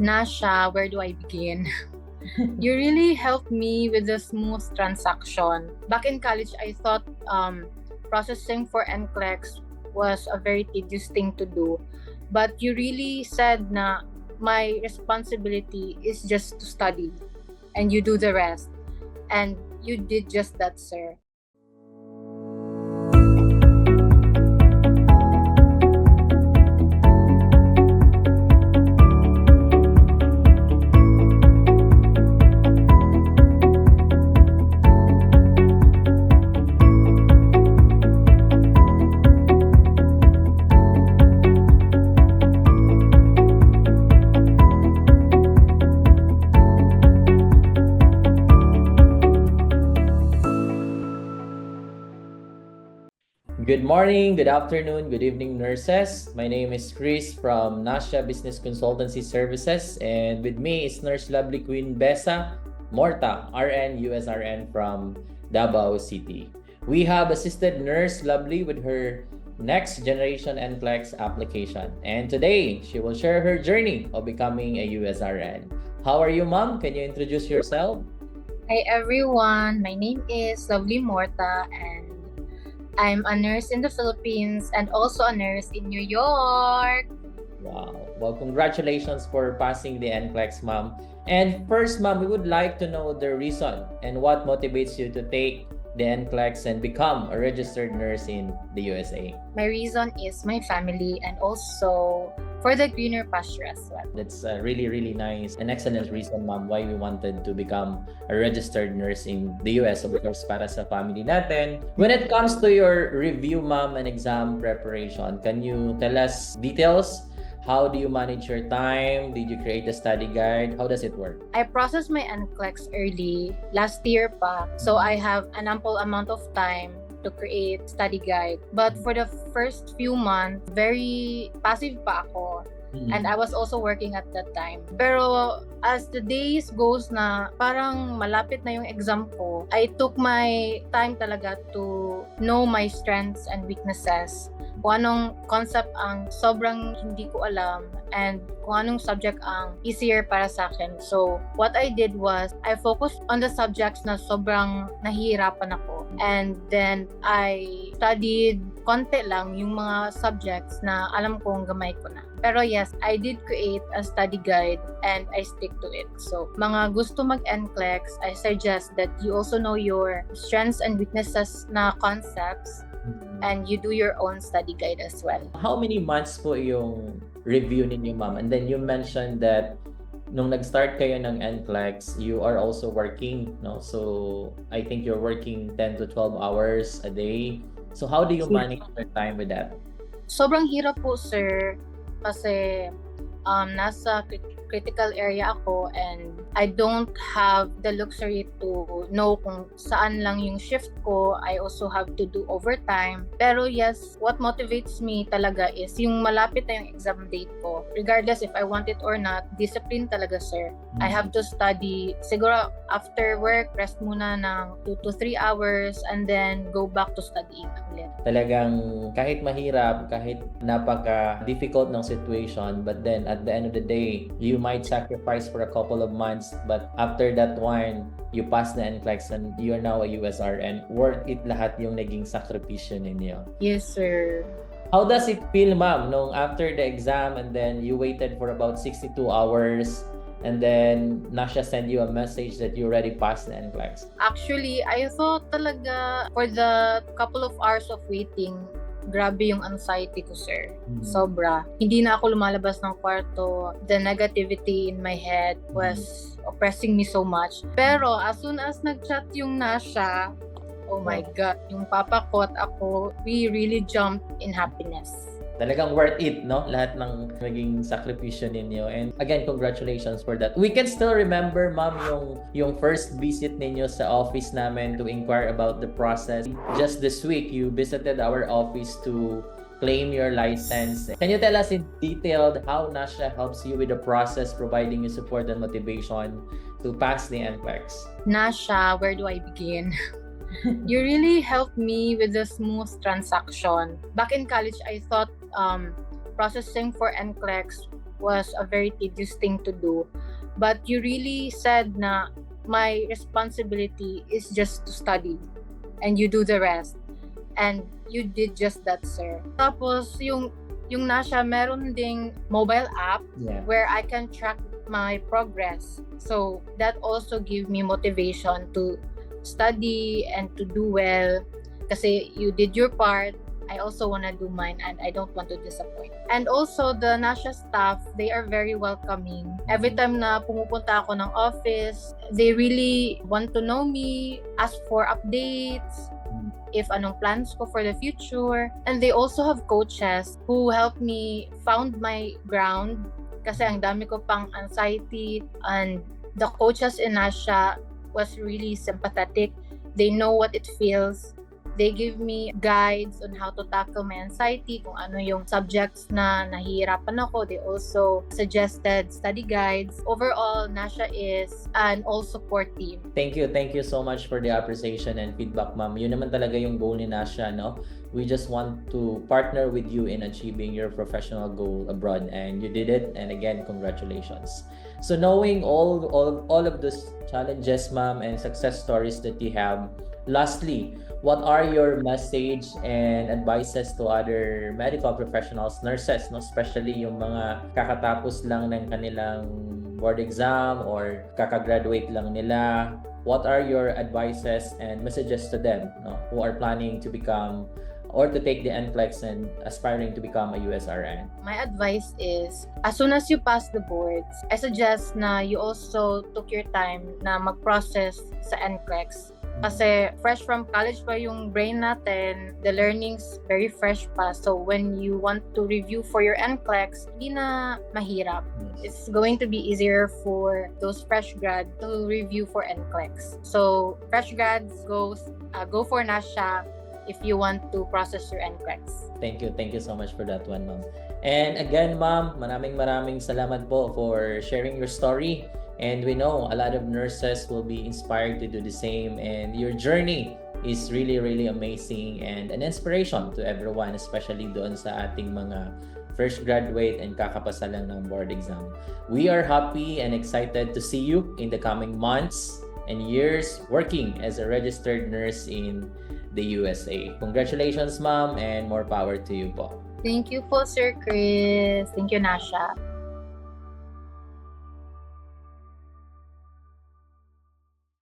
Nasha, where do I begin? You really helped me with the smooth transaction. Back in college, I thought processing for NCLEX was a very tedious thing to do. But you really said na my responsibility is just to study and you do the rest. And you did just that, sir. Good morning, good afternoon, good evening, nurses. My name is Chris from Nasha Business Consultancy Services, and with me is Nurse Lovely Queen Besa, Morta, RN, USRN from Davao City. We have assisted Nurse Lovely with her next generation NCLEX application, and today she will share her journey of becoming a USRN. How are you, ma'am? Can you introduce yourself? Hi everyone, my name is Lovely Morta and I'm a nurse in the Philippines and also a nurse in New York. Wow. Well, congratulations for passing the NCLEX, ma'am. And first, ma'am, we would like to know the reason and what motivates you to take the NCLEX and become a registered nurse in the USA. My reason is my family and also for the greener pasture as well. That's really, really nice. An excellent reason, ma'am, why we wanted to become a registered nurse in the US. Of course, para sa family natin. When it comes to your review, ma'am, and exam preparation, can you tell us details? How do you manage your time? Did you create a study guide? How does it work? I processed my NCLEX early, last year pa. So I have an ample amount of time to create study guide. But for the first few months, very passive pa ako. And I was also working at that time. Pero as the days goes na parang malapit na yung exam ko, I took my time talaga to know my strengths and weaknesses. Kung anong concept ang sobrang hindi ko alam and kung anong subject ang easier para sa akin. So, what I did was, I focused on the subjects na sobrang nahihirapan ako. And then, I studied konti lang yung mga subjects na alam kong gamay ko na. Pero yes, I did create a study guide and I stick to it. So, mga gusto mag-NCLEX, I suggest that you also know your strengths and weaknesses na concepts and you do your own study guide as well. How many months po yung review ninyo, ma'am? And then you mentioned that nung nag-start kayo ng NCLEX, you are also working, no? So, I think you're working 10 to 12 hours a day. So, how do you manage your time with that? Sobrang hirap po, sir, kasi nasa critical area ako and I don't have the luxury to know kung saan lang yung shift ko. I also have to do overtime. Pero yes, what motivates me talaga is yung malapit na yung exam date ko. Regardless if I want it or not, discipline talaga, sir. I have to study. Siguro after work, rest muna ng 2 to 3 hours and then go back to studying ulit. Talagang kahit mahirap, kahit napaka-difficult ng situation, but then at the end of the day, you might sacrifice for a couple of months, but after that one, you pass the NCLEX and you're now a USRN. Worth it lahat yung naging sakripisyo ninyo. Yes, sir. How does it feel, ma'am, nung after the exam and then you waited for about 62 hours and then Nasha send you a message that you already passed the NCLEX? Actually, I thought talaga for the couple of hours of waiting, grabe yung anxiety ko, sir. Sobra. Hindi na ako lumalabas ng kwarto. The negativity in my head was oppressing me so much. Pero as soon as nag-chat yung Nasha, oh my God, yung papa ko at ako, we really jumped in happiness. Talagang worth it, no? Lahat ng naging sakripisyo ninyo. And again, congratulations for that. We can still remember, ma'am, yung first visit ninyo sa office namin to inquire about the process. Just this week, you visited our office to claim your license. Can you tell us in detail how Nasha helps you with the process, providing you support and motivation to pass the NCLEX? Nasha, where do I begin? You really helped me with the smooth transaction. Back in college, I thought processing for NCLEX was a very tedious thing to do. But you really said na my responsibility is just to study and you do the rest. And you did just that, sir. Tapos, yung nasa, meron ding mobile app Yeah. where I can track my progress. So, that also give me motivation to study and to do well. Kasi you did your part, I also want to do mine and I don't want to disappoint. And also, the Nasha staff, they are very welcoming. Every time na pumupunta ako ng office, they really want to know me, ask for updates, if anong plans ko for the future. And they also have coaches who help me found my ground kasi ang dami ko pang anxiety, and the coaches in Nasha was really sympathetic. They know what it feels. They give me guides on how to tackle my anxiety, kung ano yung subjects na nahihirapan ako. They also suggested study guides. Overall, Nasha is an all-support team. Thank you so much for the appreciation and feedback, ma'am. Yun naman talaga yung goal ni Nasha, no? We just want to partner with you in achieving your professional goal abroad, and you did it. And again, congratulations. So knowing all of those challenges, ma'am, and success stories that you have, lastly, what are your message and advices to other medical professionals, nurses, no? Especially yung mga kakatapos lang ng kanilang board exam or kakagraduate lang nila. What are your advices and messages to them, no, who are planning to become or to take the NCLEX and aspiring to become a USRN? My advice is, as soon as you pass the boards, I suggest na you also took your time na mag-process sa NCLEX. Kasi fresh from college pa yung brain natin, the learnings very fresh pa. So when you want to review for your NCLEX, hindi na mahirap. It's going to be easier for those fresh grad to review for NCLEX. So fresh grads, go for NASHA if you want to process your NCLEX. Thank you so much for that one, ma'am. And again, ma'am, maraming salamat po for sharing your story. And we know a lot of nurses will be inspired to do the same. And your journey is really amazing and an inspiration to everyone, especially doon sa ating mga fresh graduate and kakapasa lang ng board exam. We are happy and excited to see you in the coming months and years working as a registered nurse in the USA. Congratulations, ma'am, and more power to you po. Thank you po, Sir Chris. Thank you, Nasha.